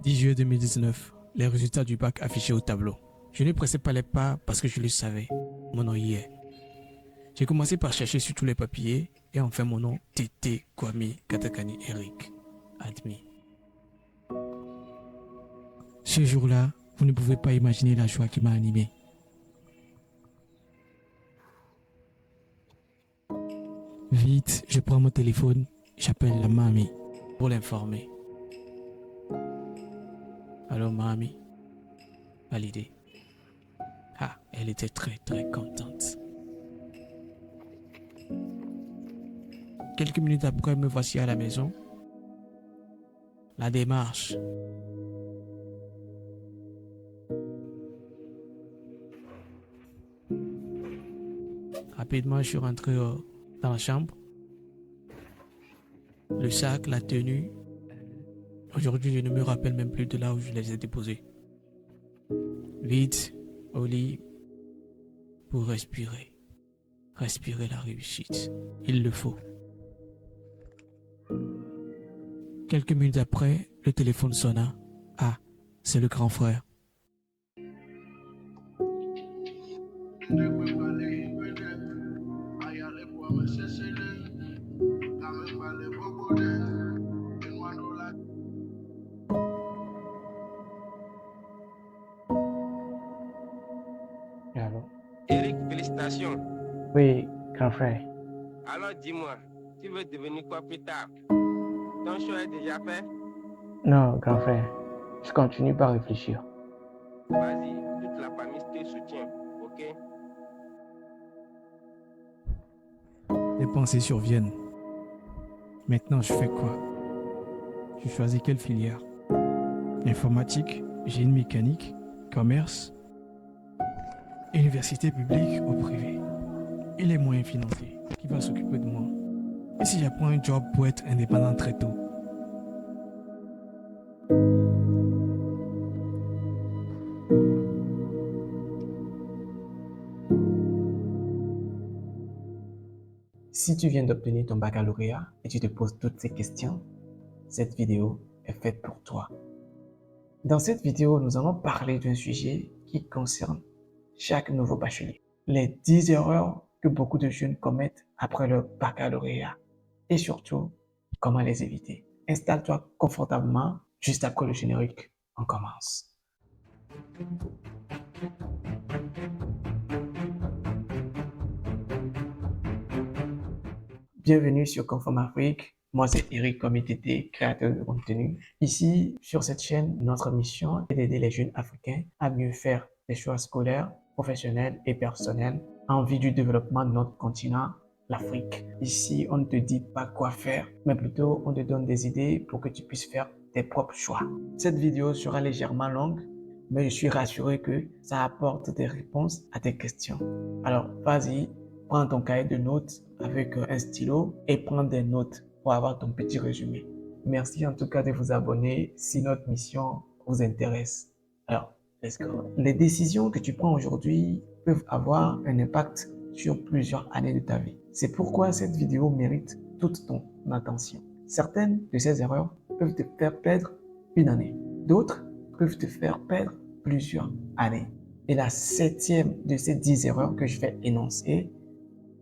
10 juillet 2019, les résultats du bac affichés au tableau. Je ne pressais pas les pas parce que je le savais. Mon nom y est. J'ai commencé par chercher sur tous les papiers et enfin mon nom, Tété Kwame Katakani Eric, admis. Ce jour-là, vous ne pouvez pas imaginer la joie qui m'a animé. Vite, je prends mon téléphone, j'appelle la mamie pour l'informer. Alors mamie, validé. Ah, elle était très contente. Quelques minutes après, me voici à la maison. La démarche. Rapidement, je suis rentré dans la chambre. Le sac, la tenue. Aujourd'hui, je ne me rappelle même plus de là où je les ai déposés. Vite, au lit, pour respirer. Respirer la réussite. Il le faut. Quelques minutes après, le téléphone sonna. Ah, c'est le grand frère. Allô? Eric, félicitations. Oui, grand frère. Alors dis-moi, tu veux devenir quoi plus tard? Ton choix est déjà fait? Non, grand frère, je continue par réfléchir. Vas-y, toute la famille te soutient, ok? Les pensées surviennent. Maintenant, je fais quoi? Je choisis quelle filière? Informatique, génie mécanique, commerce, université publique ou privée? Et les moyens financiers? Qui va s'occuper de moi? Et si j'apprends un job pour être indépendant très tôt? Si tu viens d'obtenir ton baccalauréat et tu te poses toutes ces questions, cette vidéo est faite pour toi. Dans cette vidéo, nous allons parler d'un sujet qui concerne chaque nouveau bachelier. Les 10 erreurs que beaucoup de jeunes commettent après leur baccalauréat et surtout, comment les éviter. Installe-toi confortablement juste après le générique. On commence. Bienvenue sur Conform Afrique. Moi, c'est Eric Komitete, créateur de contenu. Ici, sur cette chaîne, notre mission est d'aider les jeunes africains à mieux faire des choix scolaires, professionnels et personnels en vue du développement de notre continent, l'Afrique. Ici, on ne te dit pas quoi faire, mais plutôt on te donne des idées pour que tu puisses faire tes propres choix. Cette vidéo sera légèrement longue, mais je suis rassuré que ça apporte des réponses à tes questions. Alors, vas-y, prends ton cahier de notes avec un stylo et prends des notes pour avoir ton petit résumé. Merci en tout cas de vous abonner si notre mission vous intéresse. Alors, let's go. Les décisions que tu prends aujourd'hui peuvent avoir un impact sur plusieurs années de ta vie. C'est pourquoi cette vidéo mérite toute ton attention. Certaines de ces erreurs peuvent te faire perdre une année. D'autres peuvent te faire perdre plusieurs années. Et la 7e de ces 10 erreurs que je vais énoncer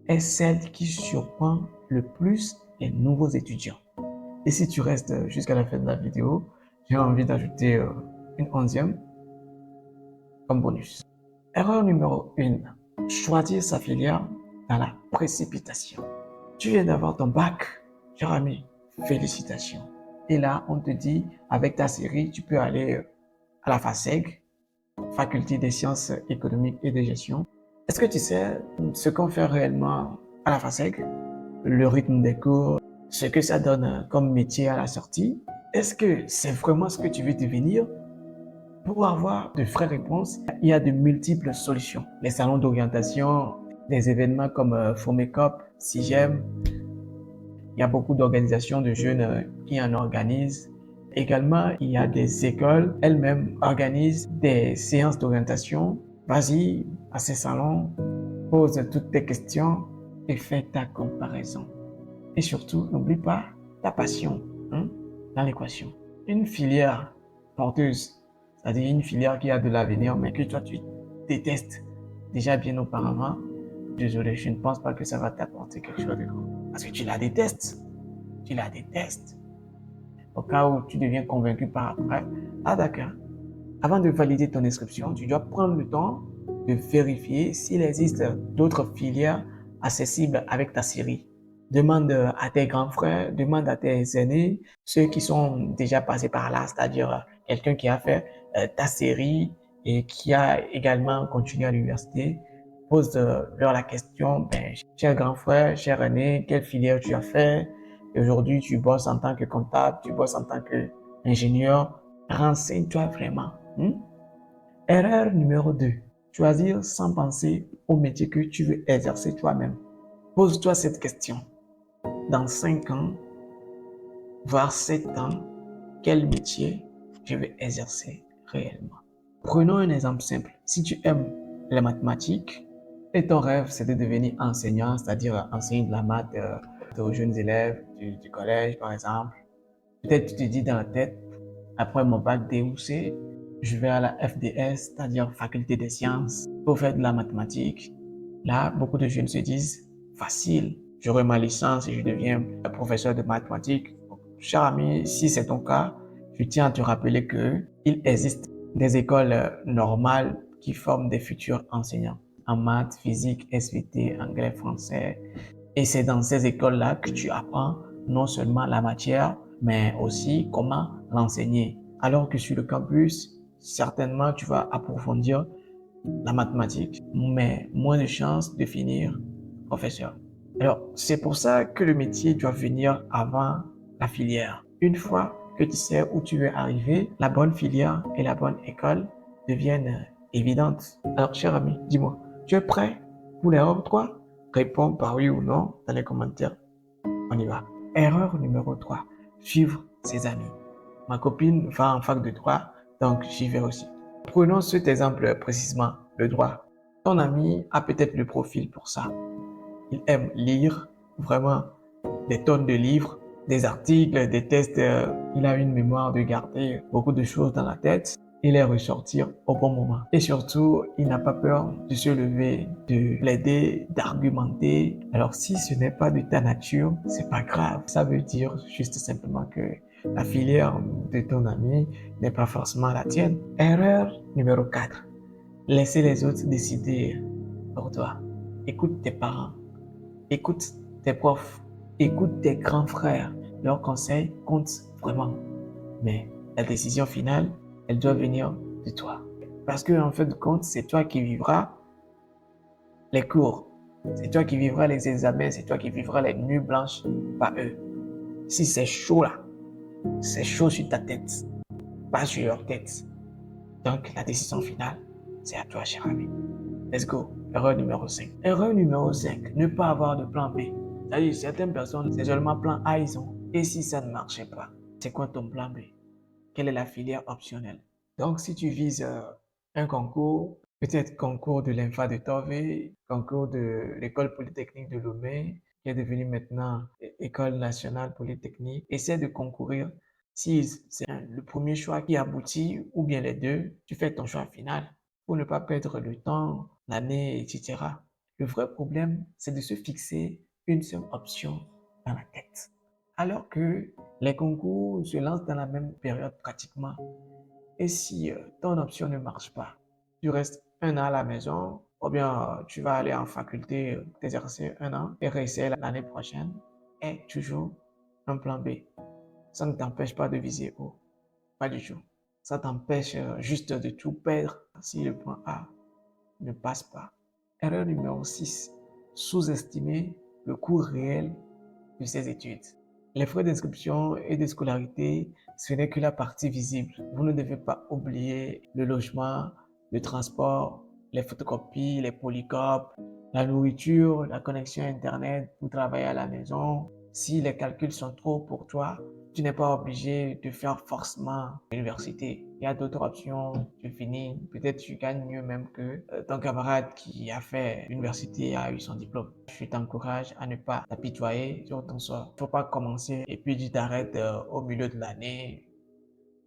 est celle qui surprend le plus les nouveaux étudiants. Et si tu restes jusqu'à la fin de la vidéo, j'ai envie d'ajouter une 11e comme bonus. Erreur numéro 1. Choisir sa filière dans la précipitation. Tu viens d'avoir ton bac, cher ami, félicitations. Et là, on te dit, avec ta série, tu peux aller à la FASEG, Faculté des sciences économiques et de gestion. Est-ce que tu sais ce qu'on fait réellement à la FASEG? Le rythme des cours, ce que ça donne comme métier à la sortie? Est-ce que c'est vraiment ce que tu veux devenir? Pour avoir de vraies réponses, il y a de multiples solutions. Les salons d'orientation, des événements comme FOMECOP, SIGEM, il y a beaucoup d'organisations de jeunes qui en organisent. Également, il y a des écoles elles-mêmes organisent des séances d'orientation. Vas-y à ces salons, pose toutes tes questions et fais ta comparaison. Et surtout, n'oublie pas ta passion dans l'équation. Une filière porteuse, c'est-à-dire une filière qui a de l'avenir, mais que toi, tu détestes déjà bien auparavant, désolé, je ne pense pas que ça va t'apporter quelque chose de grand. Parce que tu la détestes. Tu la détestes. Au cas où tu deviens convaincu par après, ah d'accord. Avant de valider ton inscription, tu dois prendre le temps de vérifier s'il existe d'autres filières accessibles avec ta série. Demande à tes grands frères, demande à tes aînés, ceux qui sont déjà passés par là, c'est-à-dire quelqu'un qui a fait ta série et qui a également continué à l'université. Pose-leur la question, ben, cher grand frère, cher aîné, quelle filière tu as fait? Et aujourd'hui, tu bosses en tant que comptable, tu bosses en tant qu'ingénieur. Renseigne-toi vraiment. Erreur numéro 2. Choisir sans penser au métier que tu veux exercer toi-même. Pose-toi cette question. Dans 5 ans, voire 7 ans, quel métier je vais exercer réellement? Prenons un exemple simple. Si tu aimes les mathématiques et ton rêve c'est de devenir enseignant, c'est-à-dire enseigner de la maths aux jeunes élèves du collège par exemple, peut-être tu te dis dans la tête, après mon bac D ou C, je vais à la FDS, c'est-à-dire Faculté des sciences, pour faire de la mathématique. Là, beaucoup de jeunes se disent, facile, j'aurai ma licence et je deviens un professeur de mathématiques. Cher ami, si c'est ton cas, je tiens à te rappeler qu'il existe des écoles normales qui forment des futurs enseignants en maths, physique, SVT, anglais, français. Et c'est dans ces écoles-là que tu apprends non seulement la matière, mais aussi comment l'enseigner. Alors que sur le campus, certainement, tu vas approfondir la mathématique, mais moins de chances de finir professeur. Alors, c'est pour ça que le métier doit venir avant la filière. Une fois que tu sais où tu veux arriver, la bonne filière et la bonne école deviennent évidentes. Alors, cher ami, dis-moi, tu es prêt pour l'erreur 3? Réponds par oui ou non dans les commentaires. On y va. Erreur numéro 3. Suivre ses amis. Ma copine va en fac de droit, donc j'y vais aussi. Prenons cet exemple précisément, le droit. Ton ami a peut-être le profil pour ça. Il aime lire vraiment des tonnes de livres, des articles, des tests. Il a une mémoire de garder beaucoup de choses dans la tête et les ressortir au bon moment. Et surtout, il n'a pas peur de se lever, de plaider, d'argumenter. Alors si ce n'est pas de ta nature, c'est pas grave. Ça veut dire juste simplement que la filière de ton ami n'est pas forcément la tienne. Erreur numéro 4. Laisser les autres décider pour toi. Écoute tes parents. Écoute tes profs, écoute tes grands frères. Leurs conseils comptent vraiment. Mais la décision finale, elle doit venir de toi. Parce que en fait de compte, c'est toi qui vivras les cours. C'est toi qui vivras les examens. C'est toi qui vivras les nuits blanches, pas eux. Si c'est chaud là, c'est chaud sur ta tête, pas sur leur tête. Donc la décision finale, c'est à toi, cher ami. Let's go. Erreur numéro 5. Erreur numéro 5. Ne pas avoir de plan B. C'est-à-dire, certaines personnes, c'est seulement plan A, ils ont. Et si ça ne marchait pas, c'est quoi ton plan B? Quelle est la filière optionnelle? Donc, si tu vises un concours, peut-être concours de l'INFA de Tové, concours de l'école polytechnique de Lomé, qui est devenue maintenant école nationale polytechnique, essaie de concourir. Si c'est le premier choix qui aboutit, ou bien les deux, tu fais ton choix final pour ne pas perdre le temps, l'année, etc. Le vrai problème, c'est de se fixer une seule option dans la tête. Alors que les concours se lancent dans la même période pratiquement. Et si ton option ne marche pas, tu restes un an à la maison, ou bien tu vas aller en faculté, t'exercer un an et réessayer l'année prochaine, et toujours un plan B. Ça ne t'empêche pas de viser haut. Pas du tout. Ça t'empêche juste de tout perdre si le point A ne passe pas. Erreur numéro 6. Sous-estimer le coût réel de ses études. Les frais d'inscription et de scolarité, ce n'est que la partie visible. Vous ne devez pas oublier le logement, le transport, les photocopies, les polycopies, la nourriture, la connexion Internet pour travailler à la maison. Si les calculs sont trop pour toi, tu n'es pas obligé de faire forcément l'université. Il y a d'autres options, tu finis, peut-être tu gagnes mieux même que ton camarade qui a fait l'université et a eu son diplôme. Je t'encourage à ne pas t'apitoyer sur ton sort. Il ne faut pas commencer et puis tu t'arrêtes au milieu de l'année.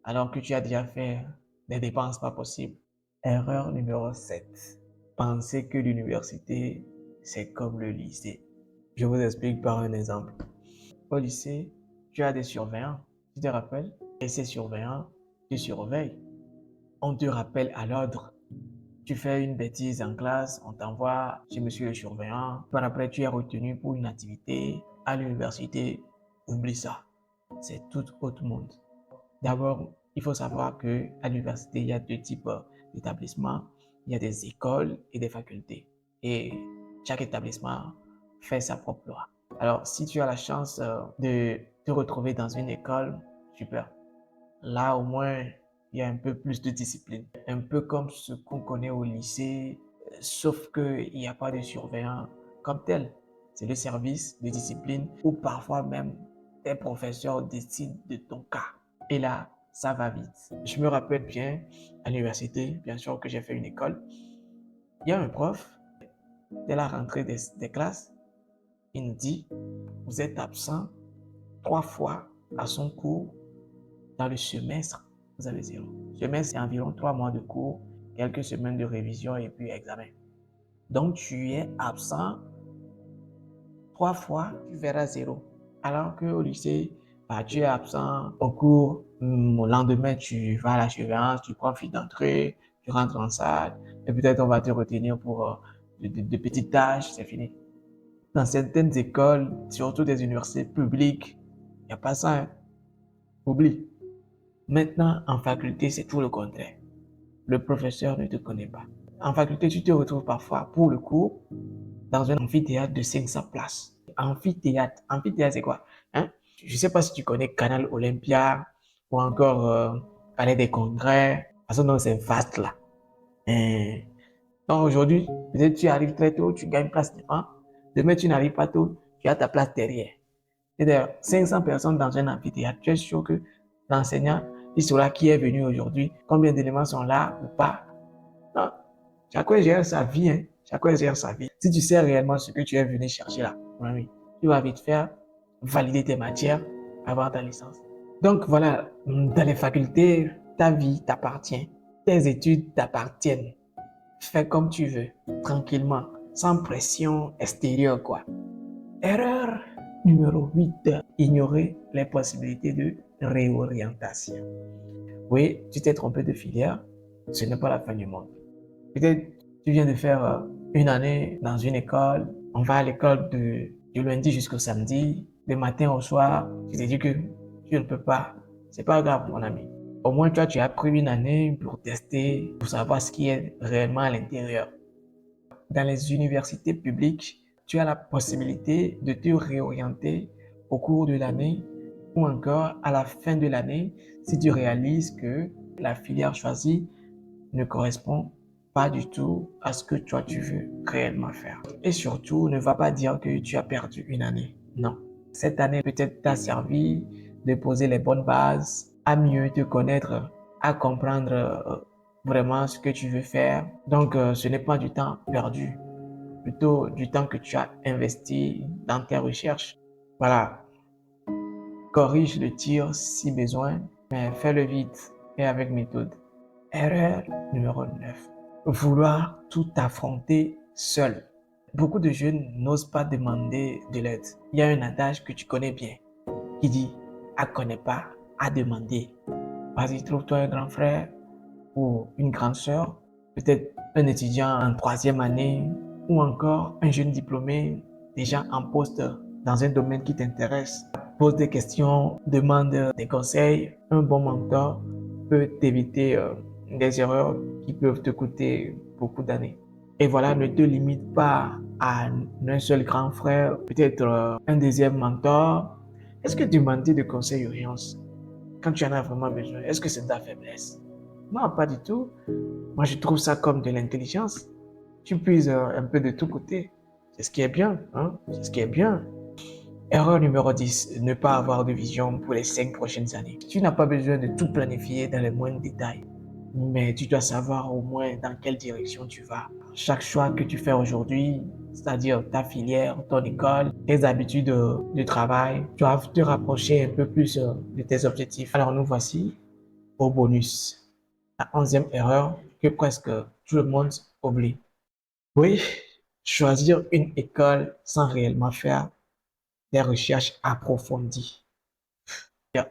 alors que tu as déjà fait des dépenses pas possibles. Erreur numéro 7. Penser que l'université, c'est comme le lycée. Je vous explique par un exemple. Au lycée, tu as des surveillants, tu te rappelles? Et ces surveillants te surveillent. On te rappelle à l'ordre. Tu fais une bêtise en classe, on t'envoie chez monsieur le surveillant. Par après, tu es retenu pour une activité à l'université. Oublie ça. C'est tout autre monde. D'abord, il faut savoir qu'à l'université, il y a deux types d'établissements. Il y a des écoles et des facultés. Et chaque établissement fait sa propre loi. Alors, si tu as la chance de te retrouver dans une école, super. Là, au moins, il y a un peu plus de discipline. Un peu comme ce qu'on connaît au lycée, sauf qu'il n'y a pas de surveillant comme tel. C'est le service de discipline où parfois même tes professeurs décident de ton cas. Et là, ça va vite. Je me rappelle bien, à l'université, bien sûr que j'ai fait une école, il y a un prof, dès la rentrée des classes, il nous dit, vous êtes absent 3 fois à son cours dans le semestre, vous avez 0. Semestre, c'est environ 3 mois de cours, quelques semaines de révision et puis examen. Donc, tu es absent 3 fois, tu verras 0. Alors qu'au lycée, tu es absent au cours, au lendemain, tu vas à la surveillance, tu prends fil d'entrée, tu rentres en salle, et peut-être on va te retenir pour de petites tâches, c'est fini. Dans certaines écoles, surtout des universités publiques, il n'y a pas ça, hein. Oublie. Maintenant, en faculté, c'est tout le contraire. Le professeur ne te connaît pas. En faculté, tu te retrouves parfois pour le cours dans un amphithéâtre de 500 places. Amphithéâtre, c'est quoi? Hein? Je ne sais pas si tu connais Canal Olympia ou encore Palais des Congrès. Parce que c'est vaste là. Donc aujourd'hui, peut-être tu arrives très tôt, tu gagnes place devant. Demain, tu n'arrives pas tôt, tu as ta place derrière. C'est-à-dire 500 personnes dans un amphithéâtre. Tu es sûr que l'enseignant, il saura qui est venu aujourd'hui, combien d'éléments sont là ou pas. Non, chacun gère sa vie, hein. Chacun gère sa vie. Si tu sais réellement ce que tu es venu chercher là, oui, tu vas vite faire valider tes matières, avoir ta licence. Donc voilà, dans les facultés, ta vie t'appartient. Tes études t'appartiennent. Fais comme tu veux, tranquillement, sans pression extérieure, quoi. Erreur numéro 8, ignorer les possibilités de réorientation. Oui, tu t'es trompé de filière, ce n'est pas la fin du monde. Peut-être tu viens de faire une année dans une école, on va à l'école du lundi jusqu'au samedi, du matin au soir, tu te dis que tu ne peux pas. C'est pas grave, mon ami. Au moins, toi, tu as pris une année pour tester, pour savoir ce qui est réellement à l'intérieur. Dans les universités publiques, tu as la possibilité de te réorienter au cours de l'année ou encore à la fin de l'année si tu réalises que la filière choisie ne correspond pas du tout à ce que toi tu veux réellement faire. Et surtout, ne va pas dire que tu as perdu une année. Non. Cette année peut-être t'a servi de poser les bonnes bases, à mieux te connaître, à comprendre vraiment ce que tu veux faire. Donc, ce n'est pas du temps perdu, plutôt du temps que tu as investi dans tes recherches. Voilà. Corrige le tir si besoin, mais fais-le vite et avec méthode. Erreur numéro 9. Vouloir tout affronter seul. Beaucoup de jeunes n'osent pas demander de l'aide. Il y a un adage que tu connais bien qui dit « à connaît pas, à demander ». Vas-y, trouve-toi un grand frère ou une grande sœur, peut-être un étudiant en 3e année ou encore un jeune diplômé déjà en poste dans un domaine qui t'intéresse. Pose des questions, demande des conseils. Un bon mentor peut t'éviter des erreurs qui peuvent te coûter beaucoup d'années. Et voilà, ne te limite pas à un seul grand frère, peut-être un deuxième mentor. Est-ce que demander de conseils urgence quand tu en as vraiment besoin, est-ce que c'est ta faiblesse? Non, pas du tout. Moi, je trouve ça comme de l'intelligence. Tu puises un peu de tous côtés. C'est ce qui est bien, hein? C'est ce qui est bien. Erreur numéro 10, ne pas avoir de vision pour les 5 prochaines années. Tu n'as pas besoin de tout planifier dans les moindres détails, mais tu dois savoir au moins dans quelle direction tu vas. Chaque choix que tu fais aujourd'hui, c'est-à-dire ta filière, ton école, tes habitudes de travail, doivent te rapprocher un peu plus de tes objectifs. Alors nous voici, au bonus. La 11e erreur que presque tout le monde oublie. Oui, choisir une école sans réellement faire des recherches approfondies.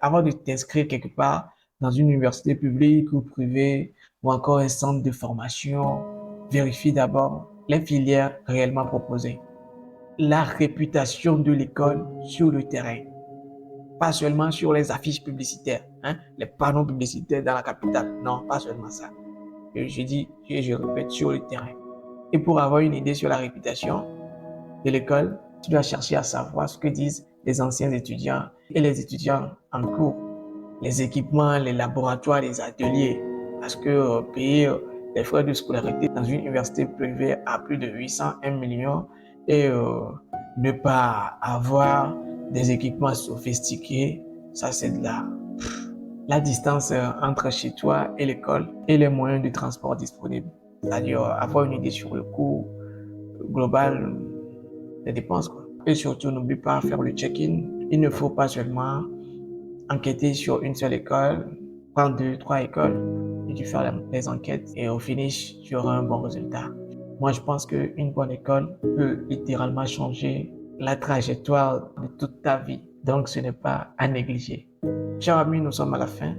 Avant de t'inscrire quelque part dans une université publique ou privée ou encore un centre de formation, vérifie d'abord les filières réellement proposées, la réputation de l'école sur le terrain, pas seulement sur les affiches publicitaires, hein, les panneaux publicitaires dans la capitale. Non, pas seulement ça. Je dis, je répète, sur le terrain. Et pour avoir une idée sur la réputation de l'école, tu dois chercher à savoir ce que disent les anciens étudiants et les étudiants en cours, les équipements, les laboratoires, les ateliers. Parce que payer les frais de scolarité dans une université privée à plus de 801 millions et ne pas avoir des équipements sophistiqués, ça c'est de la distance entre chez toi et l'école et les moyens de transport disponibles. C'est-à-dire avoir une idée sur le coût global des dépenses, quoi. Et surtout, n'oublie pas de faire le check-in. Il ne faut pas seulement enquêter sur une seule école, prendre 2, 3 écoles et tu fais les enquêtes et au finish, tu auras un bon résultat. Moi, je pense qu'une bonne école peut littéralement changer la trajectoire de toute ta vie. Donc, ce n'est pas à négliger. Chers amis, nous sommes à la fin.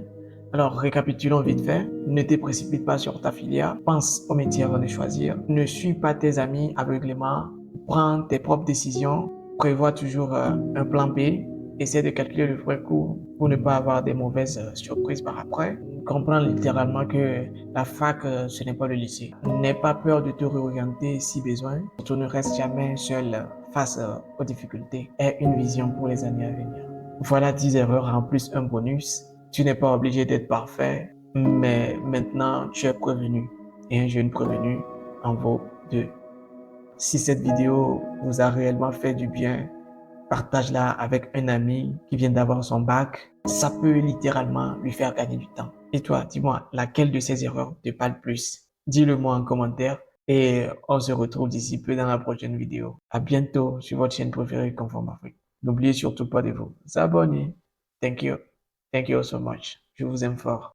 Alors, récapitulons vite fait. Ne te précipite pas sur ta filière. Pense au métier avant de choisir. Ne suis pas tes amis aveuglément. Prends tes propres décisions. Prévois toujours un plan B. Essaie de calculer le vrai coût pour ne pas avoir des mauvaises surprises par après. Comprends littéralement que la fac, ce n'est pas le lycée. N'aie pas peur de te réorienter si besoin. Tu ne restes jamais seul face aux difficultés. Aie une vision pour les années à venir. Voilà 10 erreurs en plus un bonus. Tu n'es pas obligé d'être parfait, mais maintenant tu es prévenu. Et un jeune prévenu en vaut 2. Si cette vidéo vous a réellement fait du bien, partage-la avec un ami qui vient d'avoir son bac. Ça peut littéralement lui faire gagner du temps. Et toi, dis-moi, laquelle de ces erreurs te parle plus? Dis-le-moi en commentaire et on se retrouve d'ici peu dans la prochaine vidéo. À bientôt sur votre chaîne préférée Conforme Afrique. N'oubliez surtout pas de vous abonner. Thank you. Thank you so much. Je vous aime fort.